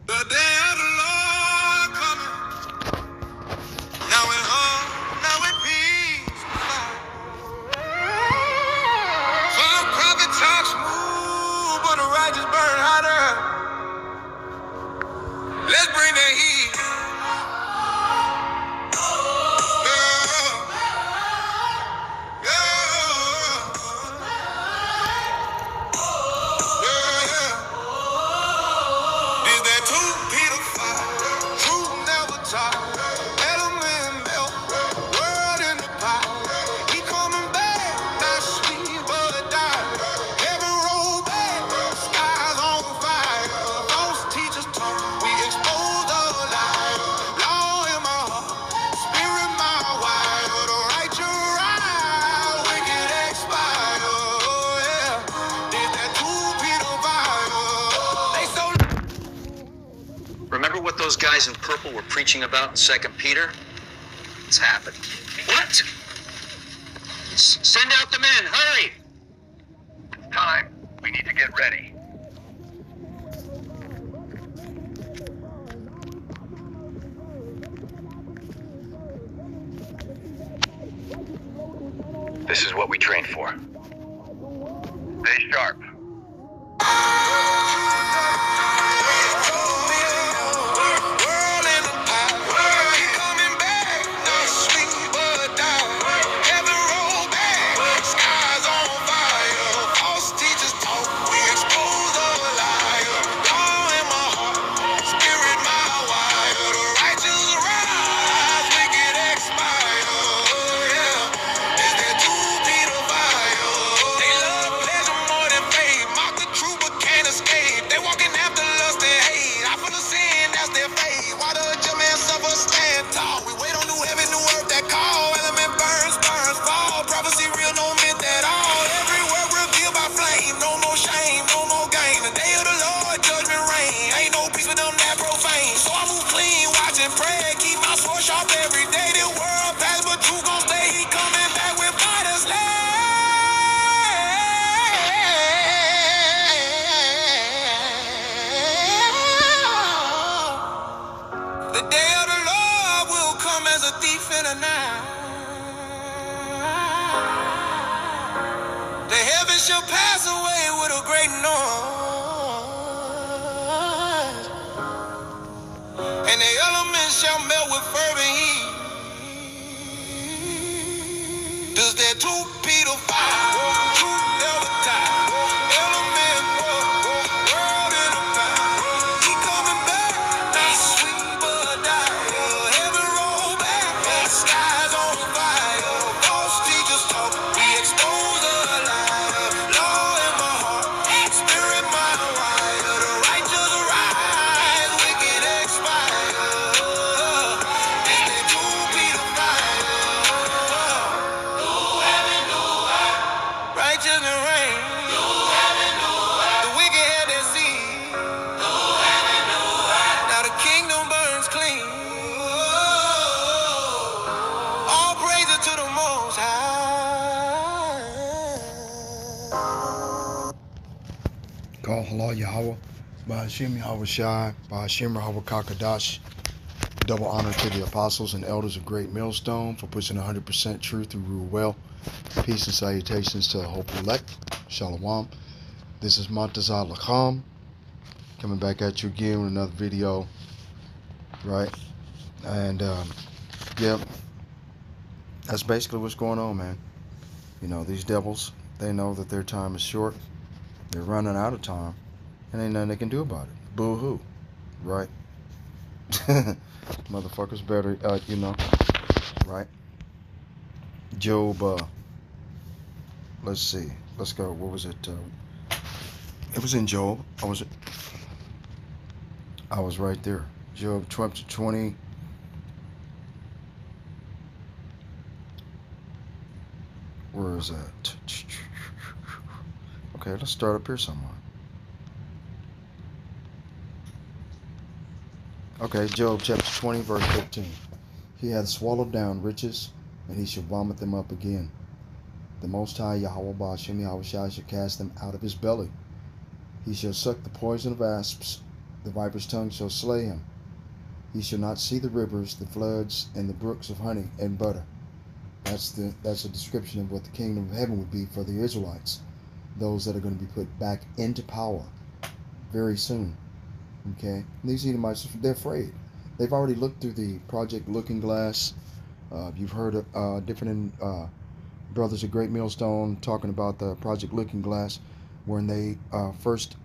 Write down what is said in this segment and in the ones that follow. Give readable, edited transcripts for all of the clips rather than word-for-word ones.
The day of the Lord coming. Now at home, now at peace. For the prophet talks smooth, but the righteous burn hotter. Let's bring that heat. Yeah, yeah, yeah. Is that 2 Peter 5? Truth never taught. Element melt. Word in the pot. He coming back. Not sweet, but die. Heaven roll back. Skies on fire. False teachers talk. We expose the lie. Law in my heart. Spirit my wire. The righteous rise. Wicked expire. Oh, yeah. Is that 2 Peter 5? They so Remember what those guys in purple were preaching about in 2 Peter? It's happened. What? Send out the men, hurry! It's time. We need to get ready. This is what we trained for. Stay sharp. World in the pot. He coming back. Not sweet, but die. Heaven roll back. Skies on fire. False teachers talk. We expose the liar. Law in my heart. Spirit my wire. The righteous rise. Wicked expire. Oh, yeah. Is that 2 Peter fire? They love pleasure more than faith. Mock the truth but can't escape. They walking after lust and hate. I feel the sin, that's their fate. Why the judge man suffer, stand tall? We wait on new heaven, new earth that call. Element burns, burns, fall. Prophecy real, no myth at all. Every word revealed by flame. No more shame, no more game. The day of the Lord, judgment reign. Ain't no peace with them that profane. So I move clean, watch and pray. Keep my sword sharp every day. The world pass, but truth gon' stay. He coming back with fighters The day of the Lord will come as a thief in the night. The heavens shall pass away with a great noise, and the elements shall melt with fervent heat. Does that 2 Peter 5? Truth never die. Element world in the pot. He coming back. Not sweet, but die. Heaven roll back. Skies on fire. False teachers talk. We expose the liar. Law in my heart. Spirit my wire. The righteous rise. Wicked expire. Is that 2 Peter 5? Righteousness reign. The wicked had their seed. Now the kingdom burns clean. All praises to the Most High. Call Halal Yahweh, Bahashim Yahweh Shai, Bahashim Yahweh Kakadash. Double honor to the apostles and elders of Great Millstone for pushing 100% truth through rule well. Peace and salutations to the hopeful elect. Shalom. This is Montazah Lacham coming back at you again with another video. Right? And, yeah, that's basically what's going on, man. You know, these devils, they know that their time is short. They're running out of time. And ain't nothing they can do about it. Boo-hoo. Right? Motherfuckers better, you know, right? Job, let's see. Let's go. What was it? It was in Job. I was right there. Job 20. Where is that? Okay, let's start up here somewhere. Okay, Job chapter 20, verse 15. He hath swallowed down riches, and he shall vomit them up again. The Most High Yahweh Ba'ashem Yahweh Shai shall cast them out of his belly. He shall suck the poison of asps, The viper's tongue shall slay him. He shall not see the rivers, the floods, and the brooks of honey and butter. That's a description of what the kingdom of heaven would be for the Israelites, those that are going to be put back into power very soon. Okay, these Edomites, they're afraid. They've already looked through the Project Looking Glass. You've heard of different brothers of Great Millstone talking about the Project Looking Glass, when they first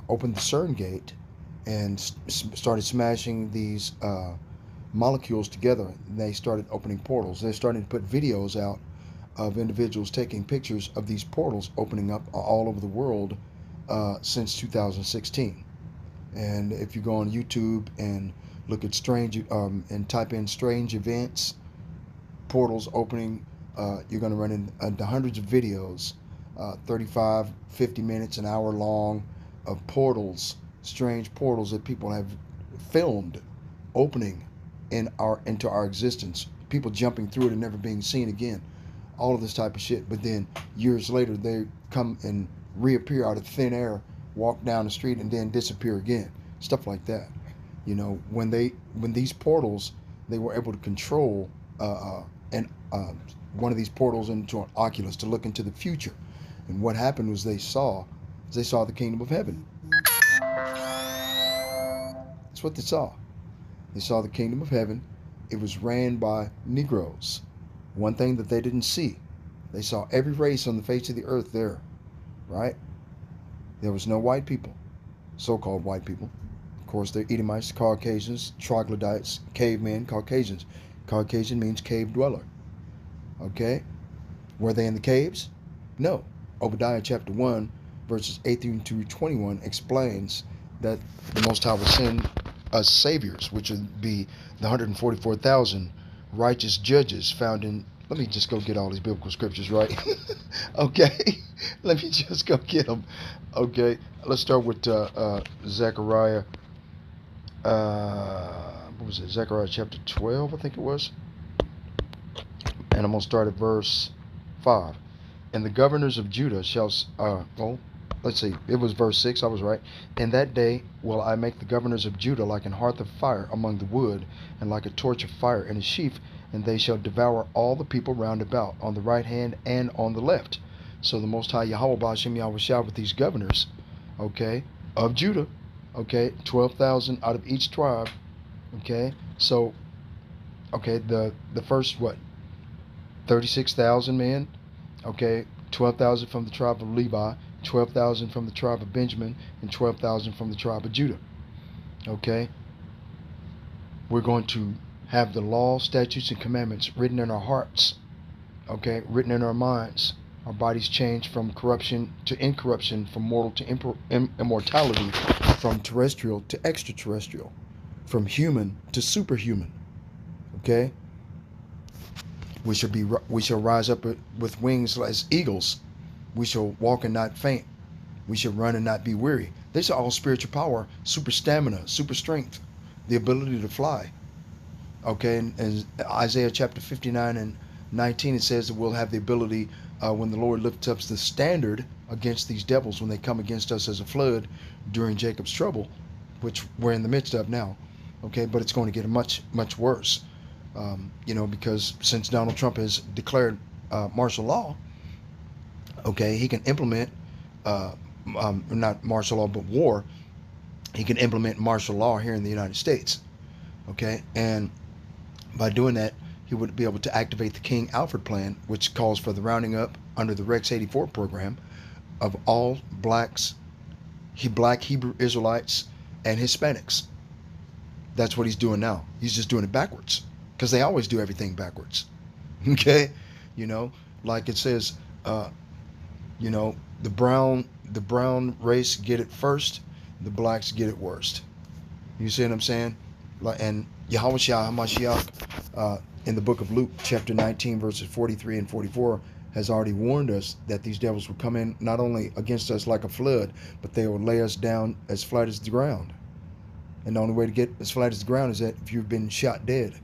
opened the CERN gate and started smashing these molecules together. They started opening portals. They're starting to put videos out of individuals taking pictures of these portals opening up all over the world since 2016. And if you go on YouTube and look at strange and type in strange events, portals opening, you're going to run into hundreds of videos, 35, 50 minutes, an hour long, of portals, strange portals that people have filmed opening into our existence, people jumping through it and never being seen again, all of this type of shit. But then years later they come and reappear out of thin air, walk down the street, and then disappear again, stuff like that. You know, when these portals, they were able to control one of these portals into an Oculus to look into the future. And what happened was they saw the kingdom of heaven. That's what they saw. They saw the kingdom of heaven. It was ran by Negroes. One thing that they didn't see, they saw every race on the face of the earth there, right? There was no white people, so-called white people. Of course, they're Edomites, Caucasians, troglodytes, cavemen, Caucasians. Caucasian means cave dweller. Okay? Were they in the caves? No. Obadiah chapter 1, verses 18 through 21 explains that the Most High will send us saviors, which would be the 144,000 righteous judges found in... Let me just go get all these biblical scriptures, right? Okay? Let me just go get them. Okay? Let's start with Zechariah. What was it? Zechariah chapter 12, I think it was. And I'm going to start at verse 5. And the governors of Judah shall... let's see. It was verse 6. I was right. In that day will I make the governors of Judah like an hearth of fire among the wood, and like a torch of fire in a sheaf, and they shall devour all the people round about, on the right hand and on the left. So the Most High Yahweh Ba'ashem Yahweh Shah with these governors, okay, of Judah, okay, 12,000 out of each tribe, okay. So, okay, the first, 36,000 men, okay, 12,000 from the tribe of Levi, 12,000 from the tribe of Benjamin, and 12,000 from the tribe of Judah. Okay? We're going to have the law, statutes, and commandments written in our hearts. Okay? Written in our minds. Our bodies changed from corruption to incorruption, from mortal to immortality, from terrestrial to extraterrestrial, from human to superhuman. Okay? We shall rise up with wings as eagles. We shall walk and not faint. We shall run and not be weary. These are all spiritual power, super stamina, super strength, the ability to fly. Okay, and Isaiah chapter 59 and 19, it says that we'll have the ability, when the Lord lifts up the standard against these devils, when they come against us as a flood during Jacob's trouble, which we're in the midst of now. Okay, but it's going to get much, much worse. Because since Donald Trump has declared martial law, okay, he can implement, not martial law, but war. He can implement martial law here in the United States. Okay, and by doing that, he would be able to activate the King Alfred Plan, which calls for the rounding up under the Rex 84 program of all black Hebrew Israelites and Hispanics. That's what he's doing now. He's just doing it backwards, because they always do everything backwards. Okay, like it says, the brown race get it first, the blacks get it worst. You see what I'm saying? And Yahweh Shah HaMashiach in the book of Luke chapter 19 verses 43 and 44 has already warned us that these devils will come in not only against us like a flood, but they will lay us down as flat as the ground. And the only way to get as flat as the ground is that if you've been shot dead,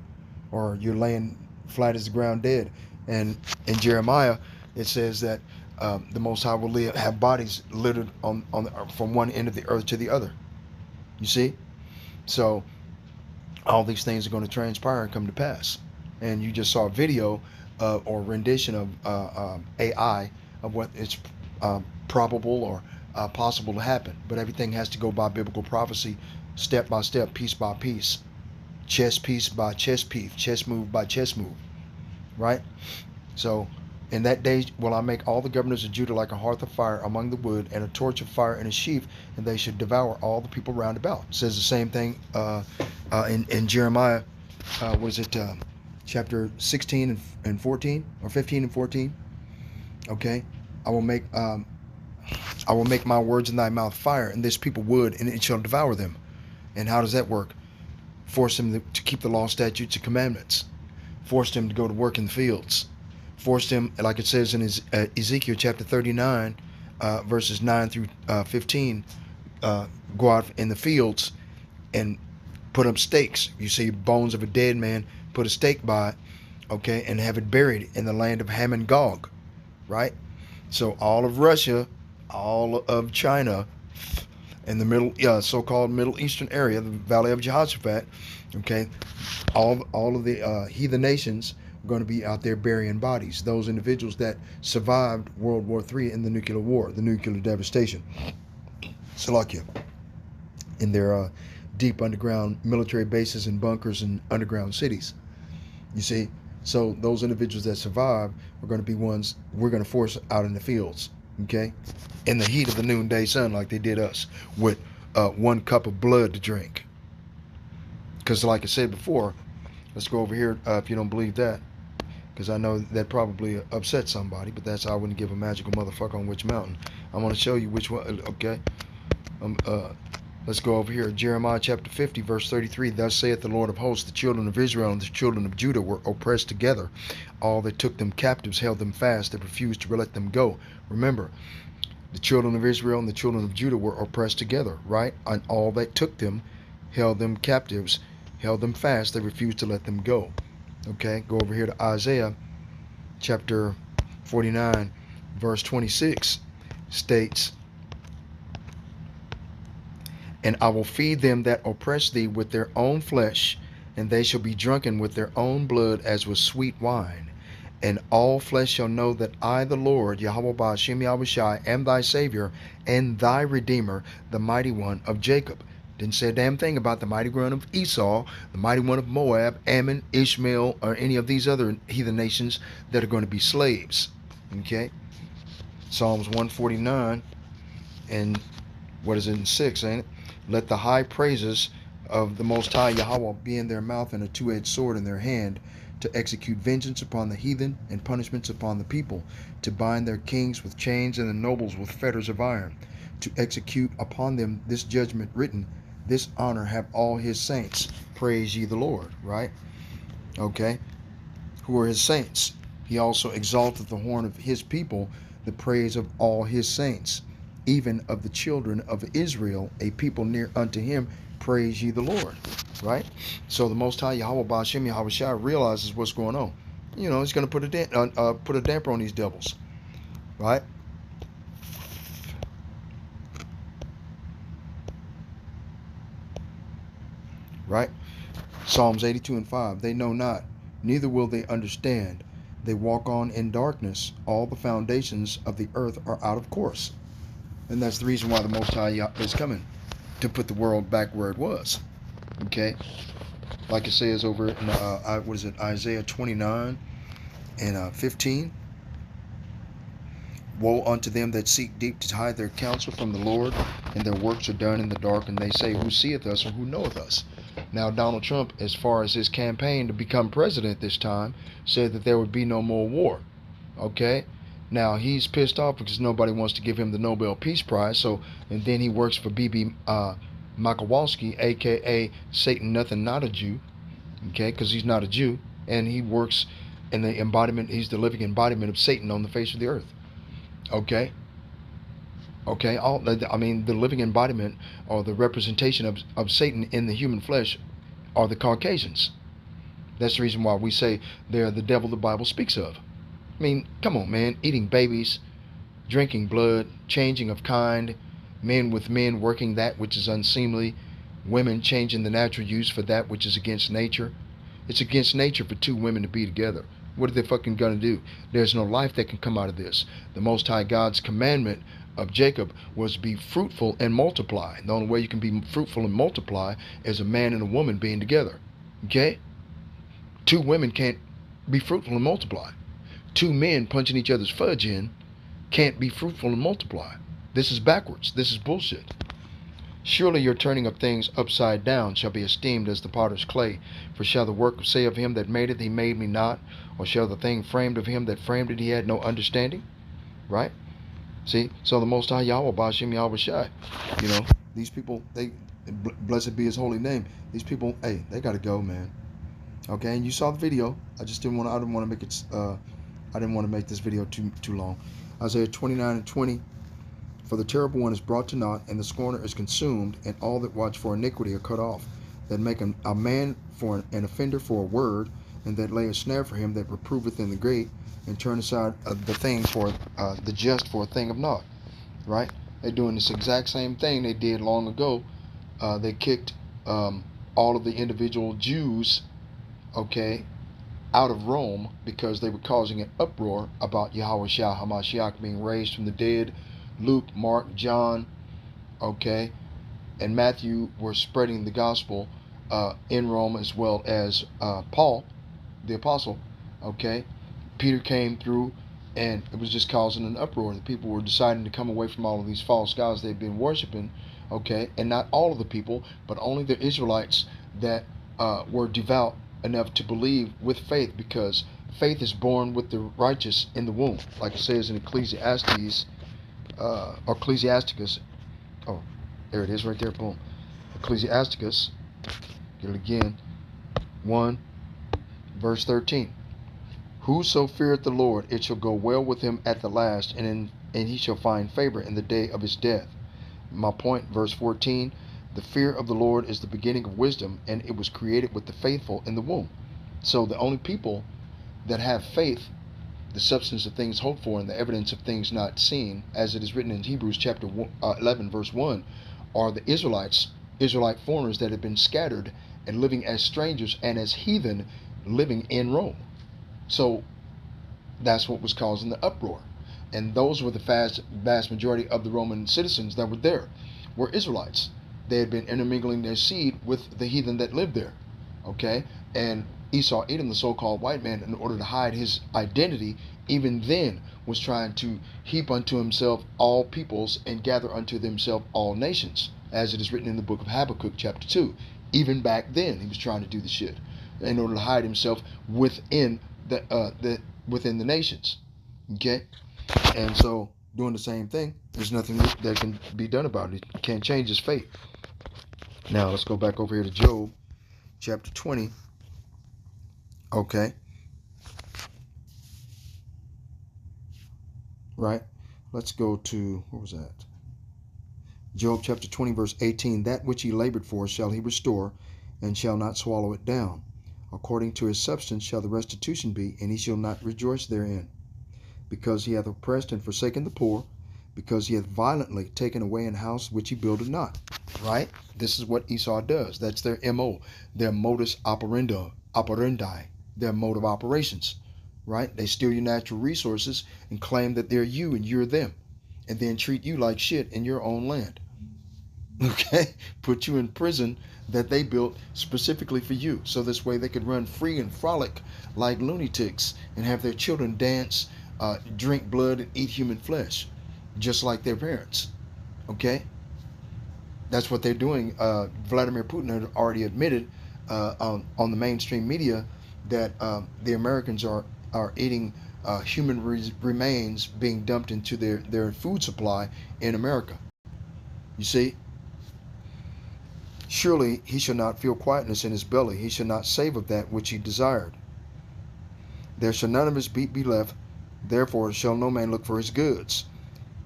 or you're laying flat as the ground dead. And in Jeremiah it says that the Most High will have bodies littered from one end of the earth to the other. You see? So all these things are going to transpire and come to pass. And you just saw a video or rendition of AI of what is probable or possible to happen. But everything has to go by biblical prophecy, step by step, piece by piece, chess piece by chess piece, chess move by chess move, right? So in that day will I make all the governors of Judah like a hearth of fire among the wood, and a torch of fire in a sheaf, and they should devour all the people round about. It says the same thing in Jeremiah, was it chapter 16 and 14, or 15 and 14? Okay, I will make my words in thy mouth fire, and this people wood, and it shall devour them. And how does that work? Force them to keep the law, statutes, and commandments. Force them to go to work in the fields. Forced him, like it says in Ezekiel chapter 39, verses 9 through 15, go out in the fields and put up stakes. You see bones of a dead man, put a stake by it, okay, and have it buried in the land of Ham and Gog, right? So all of Russia, all of China, and the so-called Middle Eastern area, the Valley of Jehoshaphat, okay, all of the heathen nations going to be out there burying bodies. Those individuals that survived World War III in the nuclear war, the nuclear devastation, Slovakia, in their deep underground military bases and bunkers and underground cities. You see, so those individuals that survive are going to be ones we're going to force out in the fields, okay, in the heat of the noonday sun, like they did us, with 1 cup of blood to drink. Because like I said before, let's go over here if you don't believe that, because I know that probably upset somebody, but that's how I wouldn't give a magical motherfucker on which mountain. I want to show you which one, okay? Let's go over here. Jeremiah chapter 50, verse 33. Thus saith the Lord of hosts, the children of Israel and the children of Judah were oppressed together. All that took them captives held them fast, that refused to let them go. Remember, the children of Israel and the children of Judah were oppressed together, right? And all that took them held them captives, held them fast, they refused to let them go. Okay, go over here to Isaiah chapter 49, verse 26, states, and I will feed them that oppress thee with their own flesh, and they shall be drunken with their own blood as with sweet wine. And all flesh shall know that I, the Lord, Yahweh Ba'ashem Yahushai, am thy Savior and thy Redeemer, the mighty one of Jacob. Didn't say a damn thing about the mighty one of Esau, the mighty one of Moab, Ammon, Ishmael, or any of these other heathen nations that are going to be slaves. Okay? Psalms 149 and what is it in 6, ain't it? Let the high praises of the Most High Yahweh be in their mouth and a two-edged sword in their hand, to execute vengeance upon the heathen and punishments upon the people, to bind their kings with chains and the nobles with fetters of iron, to execute upon them this judgment written, this honor have all his saints. Praise ye the Lord, right? Okay. Who are his saints? He also exalteth the horn of his people, the praise of all his saints, even of the children of Israel, a people near unto him. Praise ye the Lord, right? So the Most High Yahweh Ba'ashem Yahushai realizes what's going on. You know, he's going to put a damper on these devils, right? Right? Psalms 82 and 5. They know not, neither will they understand. They walk on in darkness. All the foundations of the earth are out of course. And that's the reason why the Most High is coming, to put the world back where it was. Okay? Like it says over in, Isaiah 29 and 15. Woe unto them that seek deep to hide their counsel from the Lord, and their works are done in the dark, and they say, who seeth us, or who knoweth us? Now, Donald Trump, as far as his campaign to become president this time, said that there would be no more war. Okay? Now, he's pissed off because nobody wants to give him the Nobel Peace Prize, so, and then he works for B.B. Makowalski, a.k.a. Satan Nothing Not a Jew, okay, because he's not a Jew, and he works in the embodiment, he's the living embodiment of Satan on the face of the earth. Okay? Okay, the living embodiment or the representation of Satan in the human flesh are the Caucasians. That's the reason why we say they're the devil the Bible speaks of. I mean, come on, man. Eating babies, drinking blood, changing of kind, men with men, working that which is unseemly, women changing the natural use for that which is against nature. It's against nature for two women to be together. What are they fucking gonna do? There's no life that can come out of this. The Most High God's commandment of Jacob was be fruitful and multiply. The only way you can be fruitful and multiply is a man and a woman being together. Okay? Two women can't be fruitful and multiply. Two men punching each other's fudge in can't be fruitful and multiply. This is backwards. This is bullshit. Surely your turning of things upside down shall be esteemed as the potter's clay. For shall the work say of him that made it, he made me not? Or shall the thing framed of him that framed it, he had no understanding? Right? See? So the Most High Yahweh, Ba'ashem Yahweh Shai. You know, these people, they, blessed be his holy name. These people, hey, they got to go, man. Okay, and you saw the video. I didn't want to make it, I didn't want to make this video too long. Isaiah 29:20. For the terrible one is brought to naught, and the scorner is consumed, and all that watch for iniquity are cut off, that make a man for an offender for a word, and that lay a snare for him that reproveth in the gate, and turn aside the thing for the just for a thing of naught. Right? They're doing this exact same thing they did long ago. They kicked all of the individual Jews, okay, out of Rome because they were causing an uproar about Yahweh Shah HaMashiach being raised from the dead. Luke, Mark, John, okay, and Matthew were spreading the gospel in Rome, as well as Paul, the apostle, okay. Peter came through, and it was just causing an uproar. The people were deciding to come away from all of these false gods they've been worshiping, okay, and not all of the people, but only the Israelites that were devout enough to believe with faith, because faith is born with the righteous in the womb, like it says in Ecclesiastes. Ecclesiasticus, oh, there it is right there, boom. Ecclesiasticus, get it again, 1, verse 13. Whoso feareth the Lord, it shall go well with him at the last, and he shall find favor in the day of his death. My point, verse 14, the fear of the Lord is the beginning of wisdom, and it was created with the faithful in the womb. So the only people that have faith, the substance of things hoped for and the evidence of things not seen, as it is written in Hebrews chapter 11 verse 1, are the Israelites, Israelite foreigners that have been scattered and living as strangers and as heathen living in Rome. So that's what was causing the uproar. And those were the vast majority of the Roman citizens that were there, were Israelites. They had been intermingling their seed with the heathen that lived there, okay? And Esau, Edom, the so-called white man, in order to hide his identity, even then was trying to heap unto himself all peoples and gather unto himself all nations, as it is written in the book of Habakkuk chapter 2. Even back then, he was trying to do the shit in order to hide himself within the nations. Okay, and so doing the same thing, there's nothing that can be done about it. He can't change his fate. Now let's go back over here to Job chapter 20. Okay. Right. Let's go to, what was that? Job chapter 20 verse 18. That which he labored for shall he restore, and shall not swallow it down. According to his substance shall the restitution be, and he shall not rejoice therein. Because he hath oppressed and forsaken the poor, because he hath violently taken away an house which he builded not. Right? This is what Esau does. That's their MO, their modus operandi, their mode of operations. Right? They steal your natural resources and claim that they're you and you're them, and then treat you like shit in your own land. Okay? Put you in prison that they built specifically for you, so this way they could run free and frolic like lunatics and have their children dance, drink blood, and eat human flesh, just like their parents. Okay? That's what they're doing. Vladimir Putin had already admitted on the mainstream media that the Americans are eating human remains being dumped into their food supply in America. You see? Surely he shall not feel quietness in his belly. He shall not save of that which he desired. There shall none of his beat be left. Therefore shall no man look for his goods.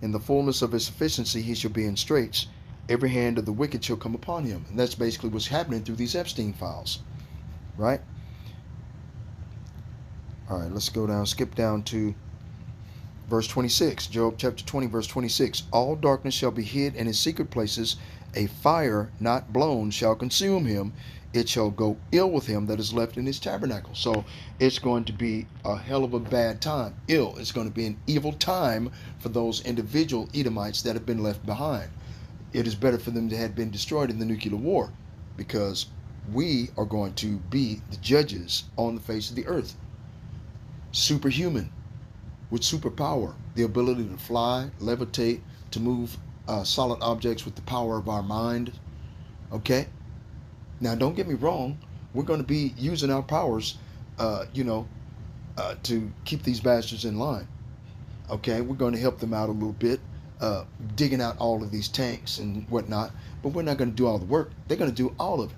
In the fullness of his sufficiency he shall be in straits. Every hand of the wicked shall come upon him. And that's basically what's happening through these Epstein files. Right? All right, let's go down, skip down to Verse 26, Job chapter 20, verse 26. All darkness shall be hid in his secret places. A fire not blown shall consume him. It shall go ill with him that is left in his tabernacle. So it's going to be a hell of a bad time. Ill. It's going to be an evil time for those individual Edomites that have been left behind. It is better for them to have been destroyed in the nuclear war, because we are going to be the judges on the face of the earth. Superhuman, with superpower, the ability to fly, levitate, to move solid objects with the power of our mind. Okay? Now, don't get me wrong. We're going to be using our powers, to keep these bastards in line. Okay? We're going to help them out a little bit, digging out all of these tanks and whatnot. But we're not going to do all the work. They're going to do all of it.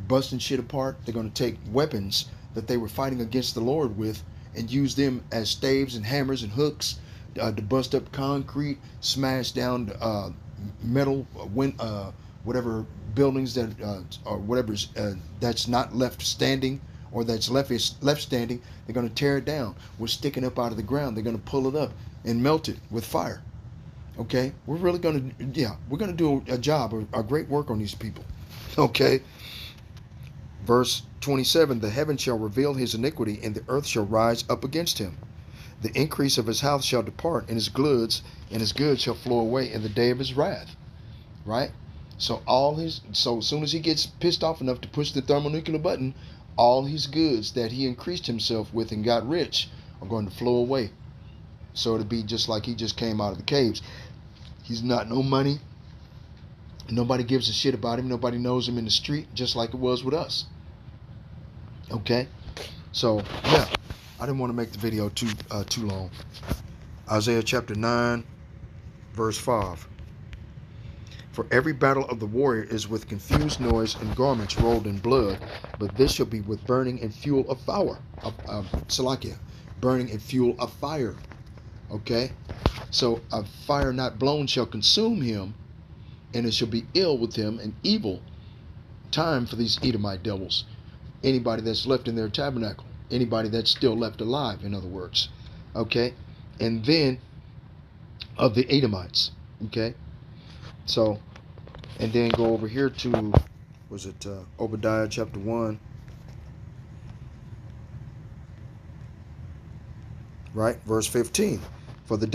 Busting shit apart. They're going to take weapons that they were fighting against the Lord with and use them as staves and hammers and hooks to bust up concrete, smash down metal, whatever buildings that or whatever's that's not left standing, or that's left standing. They're going to tear it down. We're sticking up out of the ground. They're going to pull it up and melt it with fire. Okay, we're really going to we're going to do a job, a great work on these people. Okay. Verse 27, the heaven shall reveal his iniquity, and the earth shall rise up against him. The increase of his house shall depart, and his goods shall flow away in the day of his wrath. Right? So as soon as he gets pissed off enough to push the thermonuclear button, all his goods that he increased himself with and got rich are going to flow away. So it'll be just like he just came out of the caves. He's not no money. Nobody gives a shit about him. Nobody knows him in the street, just like it was with us. Okay, so yeah, I didn't want to make the video too long. Isaiah chapter 9, verse 5. For every battle of the warrior is with confused noise and garments rolled in blood, but this shall be with burning and fuel of fire. Salakia, burning and fuel of fire. Okay, so a fire not blown shall consume him, and it shall be ill with him, an evil time for these Edomite devils. Anybody that's left in their tabernacle, anybody that's still left alive, in other words. Okay, and then of the Edomites. Okay, so, and then go over here to, Obadiah chapter 1, right, verse 15. For the day